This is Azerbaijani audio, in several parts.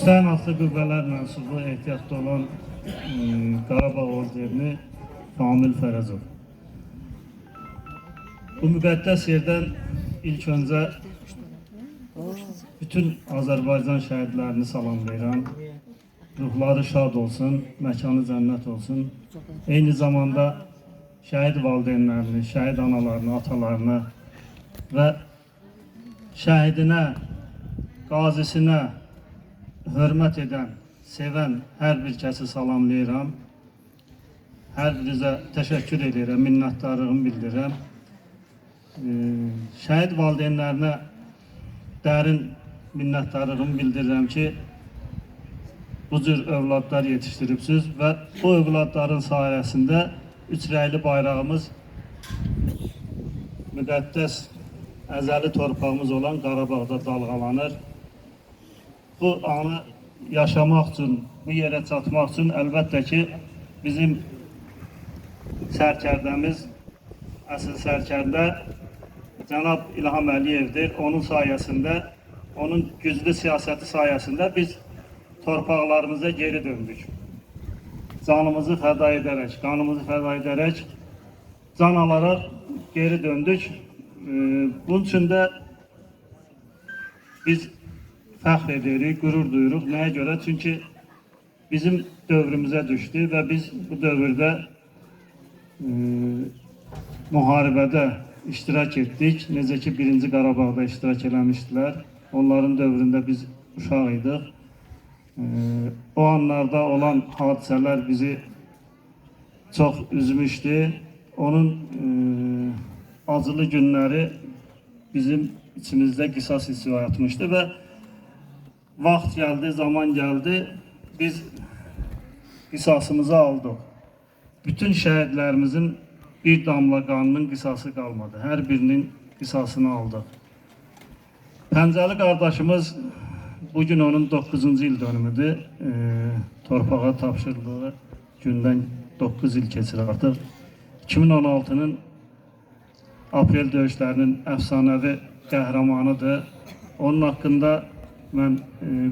Xüsusən Aslı Qüvvələr mənsubu ehtiyatda olan Qarabağ orderini Kamil Fərəzov. Bu müqəddəs yerdən ilk öncə bütün Azərbaycan şəhidlərini salamlayıram. Ruhları şad olsun, məkanı cənnət olsun. Eyni zamanda şəhid valideynlərini, şəhid analarını, atalarını və şəhidinə, qazisinə hörmət edən, sevən hər bir kəsi salamlayıram. Hər birinizə təşəkkür edirəm, minnətdarlığımı bildirirəm. Şəhid valideynlərinə dərin minnətdarlığımı bildirirəm ki, bu cür övladlar yetişdiribsiniz və bu övladların sayəsində üç rəngli bayrağımız müqəddəs əzəli torpağımız olan Qarabağda dalğalanır. Bu anı yaşamaq üçün, bu yerə çatmaq üçün əlbəttə ki, bizim sərkərdəmiz, əsl sərkərdə Cənab İlham Əliyevdir. Onun sayəsində, onun güclü siyasəti sayəsində biz torpaqlarımıza geri döndük. Canımızı fəda edərək, qanımızı fəda edərək can alaraq geri döndük. Bunun üçün də biz fəxr edirik, qürur duyuruq. Nəyə görə? Çünki bizim dövrümüzə düşdü və biz bu dövrdə müharibədə iştirak etdik. Necə ki, 1-ci Qarabağda iştirak eləmişdilər. Onların dövründə biz uşaq idik. O anlarda olan hadisələr bizi çox üzmüşdü. Onun acılı günləri bizim içimizdə qisas hissi oyatmışdı və vaxt gəldi, zaman gəldi, biz qisasımızı aldıq. Bütün şəhidlərimizin bir damla qanının qisası qalmadı. Hər birinin qisasını aldıq. Pəncəli qardaşımız, bugün onun 9-cu il dönümüdür. Torpağa tapşırdığı gündən 9 il keçir artıq. 2016-nın aprel döyüşlərinin əfsanəvi qəhrəmanıdır. Onun haqqında mən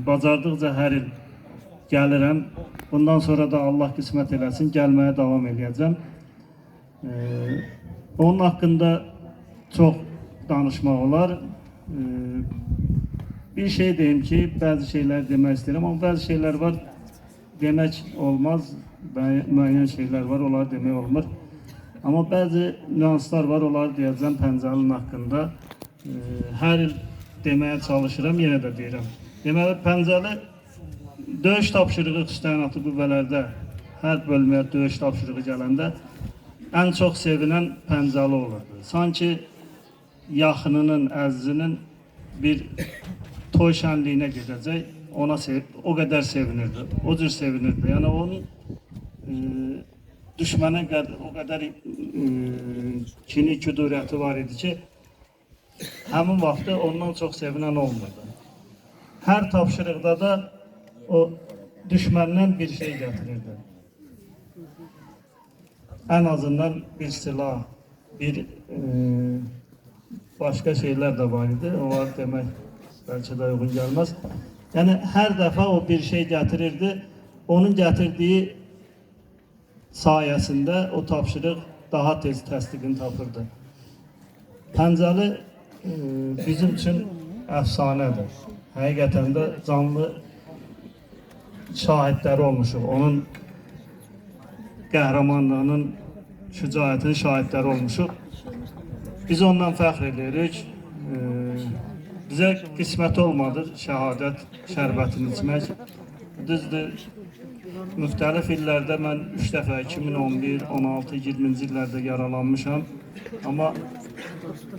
bacardıqca hər il gəlirəm. Bundan sonra da Allah qismət eləsin, gəlməyə davam edəcəm. Onun haqqında çox danışmaq olar. Bir şey deyim ki, bəzi şeylər demək istəyirəm, amma bəzi şeylər var, demək olmaz, müəyyən şeylər var, onları demək olmur. Amma bəzi nüanslar var, onları deyəcəm Pəncəlinin haqqında. Hər il deməyə çalışıram, yenə də deyirəm. Deməli, Pəncəli döyüş tapşırığı xüsusi qüvvələrdə, hər bölməyə döyüş tapşırığı gələndə ən çox sevinən Pəncəli olurdu. Sanki yaxınının, əzizinin bir toy şənliyinə gedəcək, ona o qədər sevinirdi, o cür sevinirdi. Yəni onun düşmənə o qədər kini, küdurəti var idi ki, həmin vaxtı ondan çox sevinən olmurdu. Hər tapşırıqda da o düşməndən bir şey gətirirdi. Ən azından bir silah, bir başqa şeylər də var idi, onlar demək bəlkə də uyğun gəlməz. Yəni, hər dəfə o bir şey gətirirdi, onun gətirdiyi sayəsində o tapşırıq daha tez təsdiqini tapırdı. Pəncəli bizim üçün əfsanədir. Həqiqətən də canlı şahidləri olmuşuq. Onun qəhrəmanlığının, şücaətinin şahidləri olmuşuq. Biz ondan fəxr edirik. Bizə qismət olmadı şəhadət şərbətini içmək. Düzdür, müxtəlif illərdə mən 3 dəfə 2011, 16, 20-ci illərdə yaralanmışam. Amma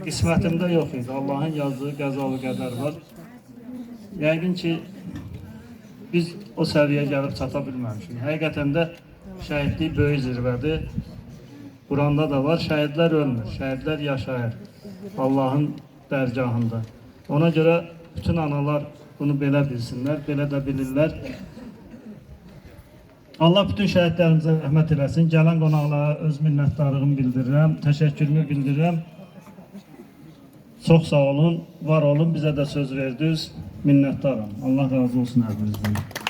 qismətimdə yox idi. Allahın yazdığı qəza və qədər var. Yəqin ki, biz o səviyyəyə gəlib çata bilməmişik. Həqiqətən də şəhidlik böyük zirvədir. Quranda da var, şəhidlər ölmür, şəhidlər yaşayır Allahın dərgahında. Ona görə bütün analar bunu belə bilsinlər, belə də bilirlər. Allah bütün şəhidlərimizə rəhmət eləsin. Gələn qonaqlara öz minnətdarlığımı bildirirəm, təşəkkürümü bildirirəm. Çox sağ olun, var olun, bizə də söz verdiniz. minnətdaram. Allah razı olsun hər birinizdən.